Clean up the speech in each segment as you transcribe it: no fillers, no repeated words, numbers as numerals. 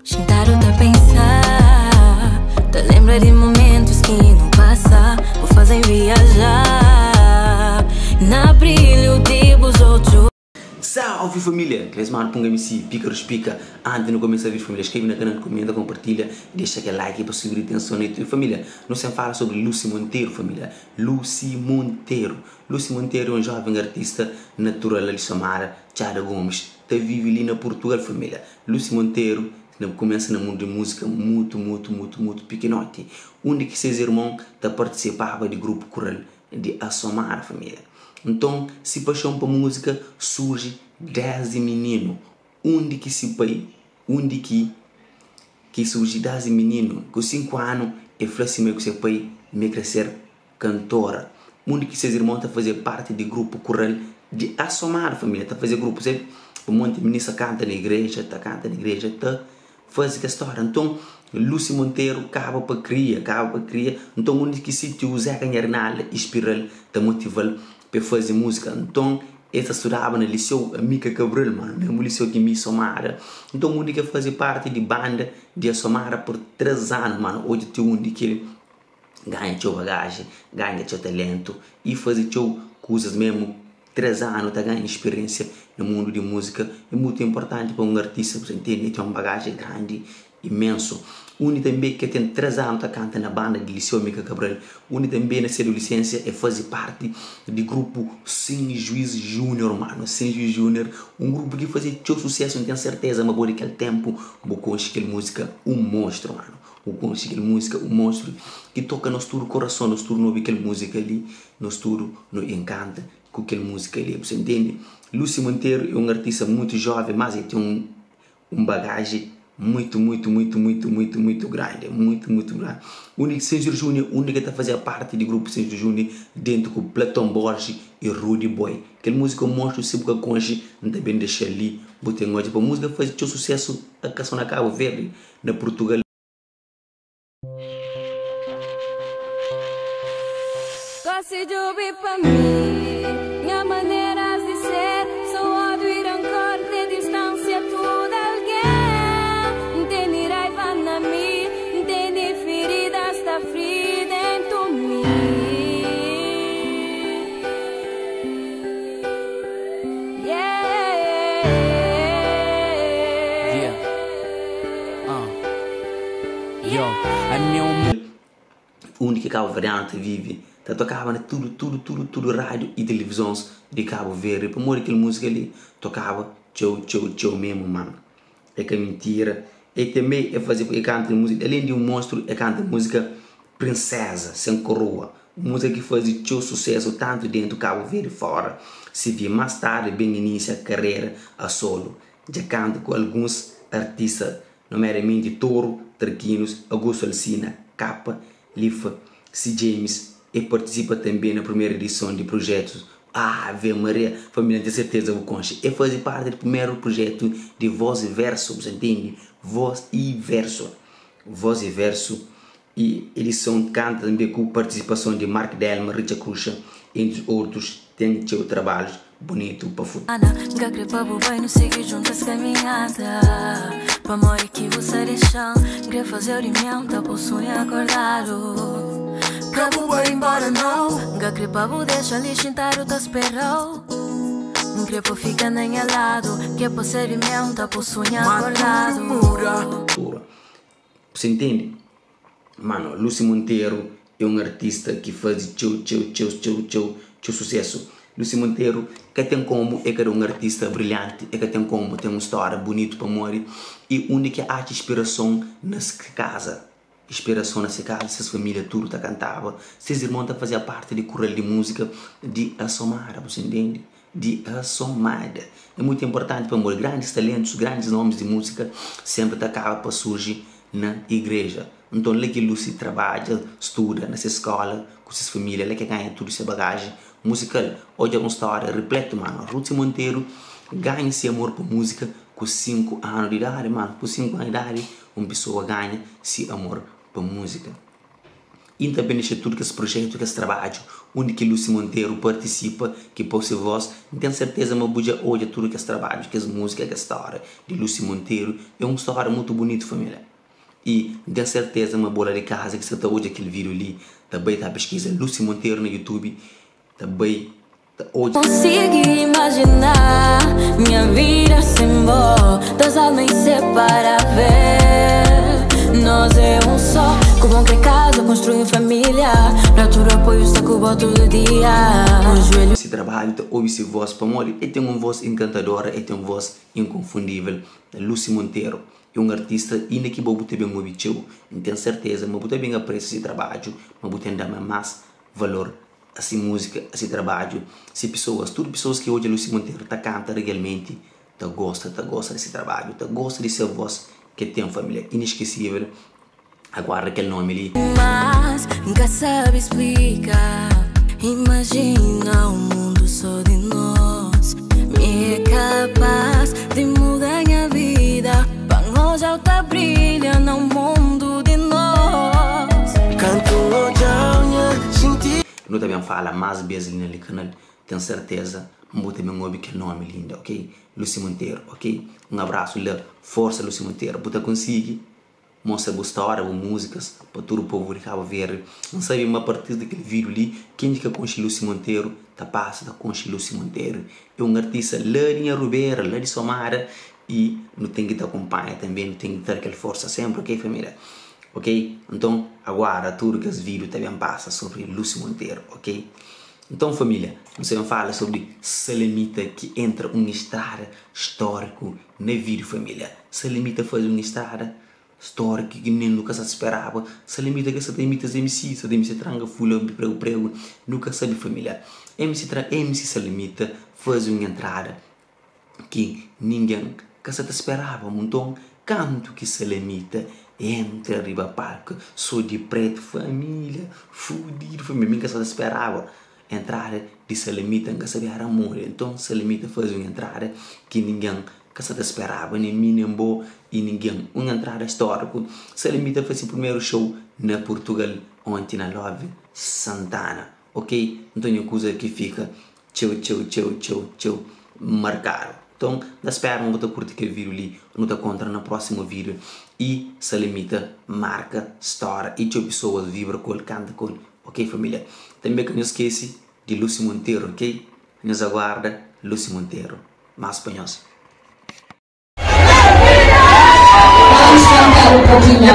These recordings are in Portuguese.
Sentaram-te a pensar, te lembra de momentos que não passa, por fazem viajar na brilho de vos outros. Salve família! Cresmano Punga MC, Pícaros Pica. Antes de não começar a ver família, inscreve na canal, comenta, compartilha, deixa aquele like para seguir a atenção e família. Não se fala sobre Lucy Monteiro, família. Lucy Monteiro. Lucy Monteiro é um jovem artista natural de Samara, Tiara Gomes. Está vive ali na Portugal, família. Lucy Monteiro começa no mundo de música muito pequenote. Onde que seus irmãos participavam de grupo coral de Assomar, família. Então, se paixão para música surge desde menino. Onde que se pai, onde que surge desde menino, com 5 anos, eu falei assim que seu pai me crescer cantora. Onde que seus irmãos fazer parte de grupo coral de Assomar, família, fazer grupo, sabe? Um monte de meninas canta na igreja, faz essa história. Então, Lucy Monteiro acaba para criar. Então, onde que se tu usa ganhar nada, espiral, te motivar para fazer música. Então, essa estudava no liceu Mica Cabral, mano, mesmo liceu de Somara. Então, onde que fazer parte de banda de Somara por 3 anos, mano. Hoje tem onde que ganha seu bagagem, ganha seu talento e fazer seu coisas mesmo. 3 anos, tá ganhando experiência no mundo de música. É muito importante para um artista, você entende? Tem uma bagagem grande, imenso. Onde também que tem 3 anos, tá cantando na banda de Liceu Mica Cabral. Onde também na adolescência é fazer parte do grupo Sem Juiz Júnior, mano. Sem Juiz Júnior, um grupo que fazia seu sucesso, não tenho certeza, mas por aquele tempo, vou conseguir música, um monstro, mano. O conseguir música, um monstro que toca no estúdio coração, no estúdio não aquela música ali, no estúdio no encanta com aquela música ali, você entende? Lucy Monteiro é um artista muito jovem, mas ele tem um bagagem muito grande, muito grande. O único Sérgio Júnior, o único que está fazendo parte do grupo Sérgio Júnior dentro com Platão Borges e Rudy Boy. Aquele música monstro, se você conhece, não está bem deixar ali, botem hoje para a música fazer seu sucesso a canção na Cabo Verde, na Portugal. Gosto de ouvir pra mim, minha maneira de ser, sou ódio e rancor de distância, tudo alguém. Entende raiva na mim, entende feridas, está fria dentro de mim. Onde que Cabo Verdeano vive, tocava tudo rádio e televisões de Cabo Verde. Por morrer aquela música ali, tocava tchau mesmo, mano. É que é mentira. E também é fazer porque canta música, além de um monstro, é canta música princesa, sem coroa. Música que faz teu sucesso tanto dentro do Cabo Verde fora. Se vê mais tarde, bem inicia a carreira a solo. Já canta com alguns artistas, nomeadamente Toro, Traquinos, Augusto Alsina, Capa, Lifa, C. James, e participa também na primeira edição de projetos Ave Maria, família, de certeza o conche. E faz parte do primeiro projeto de Voz e Verso, você entende? Voz e Verso. E eles são canta também com participação de Mark Delma, Richard Cruxa, entre outros. Tem seu trabalho bonito para futuro. Não seguir juntas caminhada. Para morrer que você deixar, queria fazer o reunião, tá por sonhar acordado. Cabo vai embora não. Nga crepa bu deixa ali sentar o tá esperou. Não crepa fica nem ao lado. Que é para ser reunião, tá por sonhar acordado. Você entende? Mano, Lucy Monteiro é um artista que faz teu sucesso. Lucy Monteiro, que tem como, é que é um artista brilhante, é que tem como, tem uma história bonita para morrer, e onde que há inspiração nessa casa, essas famílias tudo tá cantava, seus irmãos tá fazia parte de coral de música de Assomara, você entende? De Assomada. É muito importante para morrer, grandes talentos, grandes nomes de música, sempre tá acaba para surgir na igreja. Então, lá que Lucy trabalha, estuda nessa escola, com suas famílias, lá que ganha tudo essa bagagem musical. Hoje é uma história repleta, mano. Lucy Monteiro ganha esse amor por música com 5 anos de idade, mano. Com 5 anos de idade, uma pessoa ganha esse amor por música. E também deixa tudo que esse projeto, que esse trabalho, onde que Lúcio Monteiro participa, que por sua voz, tenho certeza que buja hoje tudo que esse trabalho, que essa música, que essa história de Lúcio Monteiro, é uma história muito bonita, família. E tenho certeza uma bola de casa que você está hoje aquele vídeo ali, também está a pesquisa Lúcio Monteiro no YouTube, também hoje. Consigo imaginar minha vida sem voz, das almas separar ver. Nós é um só, como que casa, construir família, pra tudo apoio, está com o todo dia. Esse trabalho, ouve essa voz para morrer, ele tem uma voz encantadora, ele tem uma voz inconfundível. Lúcio Monteiro é um artista ainda que bobo bem o bicho, tenho certeza, mas botar bem apreço esse trabalho, mas botar dar mais valor a essa música, a esse trabalho, se pessoas, tudo pessoas que hoje Lúcio Monteiro tá canta realmente, tá gosta desse trabalho, tá gosta dessa voz que tem uma família inesquecível. Aguarda aquele nome ali. Mas nunca sabe explicar. Imagina o mundo só de nós. Me é capaz de mudar minha vida. Para nós alta brilha no mundo de nós. Canto não também fala mais vezes ali no canal. Tenho certeza. Vou também ouvir aquele nome lindo, ok? Lúcio Monteiro, ok? Um abraço, força Lúcio Monteiro. Você consegue mostra a história, as músicas, para todo o povo que acaba ver. Não sabe, uma partir daquele vídeo ali, quem que conhece Lúcio Monteiro, tá passa da conhece Lúcio Monteiro. É um artista lá de Rubeira, lá de Somara, e não tem que te acompanhar também, não tem que ter aquela força sempre, ok, família? Ok? Então, agora, tudo que os vídeos também passa sobre Lúcio Monteiro, ok? Então, família, você fala sobre Salamita que entra uma estrada histórico na vídeo, família. Salamita faz uma estrada histórica que nem nunca se esperava. Salamita que se imita as MC, se MC tranga fula prego, nunca sabe, família. MC Salamita faz uma entrada que ninguém que se esperava. Então, canto que Salamita entra arriba palco, sou de preto, família, fudido, família, ninguém que se esperava. Entrada de Salamita que sabia amor. Então Salamita faz uma entrada que ninguém que se esperava, nem mim nem bo e ninguém. Uma entrada histórica. Salamita fez o primeiro show na Portugal ontem na Love Santana, ok? Então é uma coisa que fica tchau marcado. Então, da espera, não vou curtir aquele vídeo ali, não te encontro no próximo vídeo. E Salamita marca história e tchau pessoas vibra com ele, canta com ele. Ok, família? Também que não esquece de Lúcio Monteiro, ok? Nos aguarda Lúcio Monteiro. Mais espanhóis. Vamos cantar um pouquinho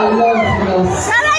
I love you.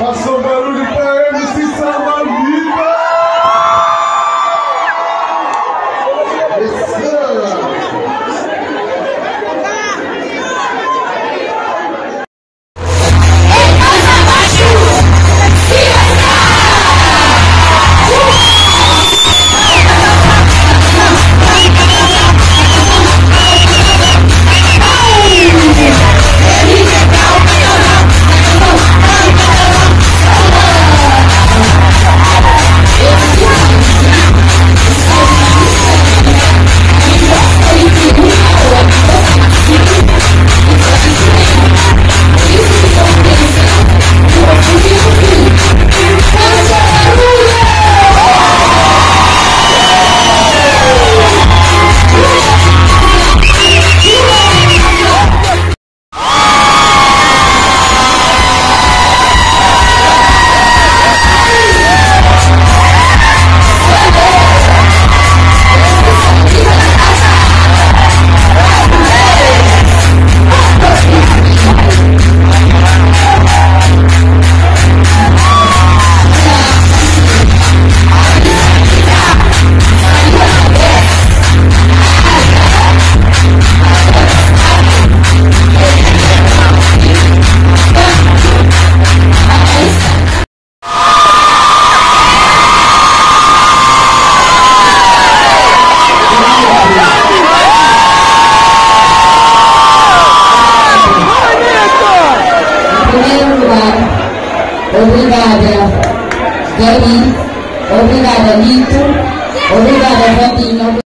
Passou barulho pra MC Samarita! Obrigada, Gary. Obrigada, Lito. Obrigada, Vatinho.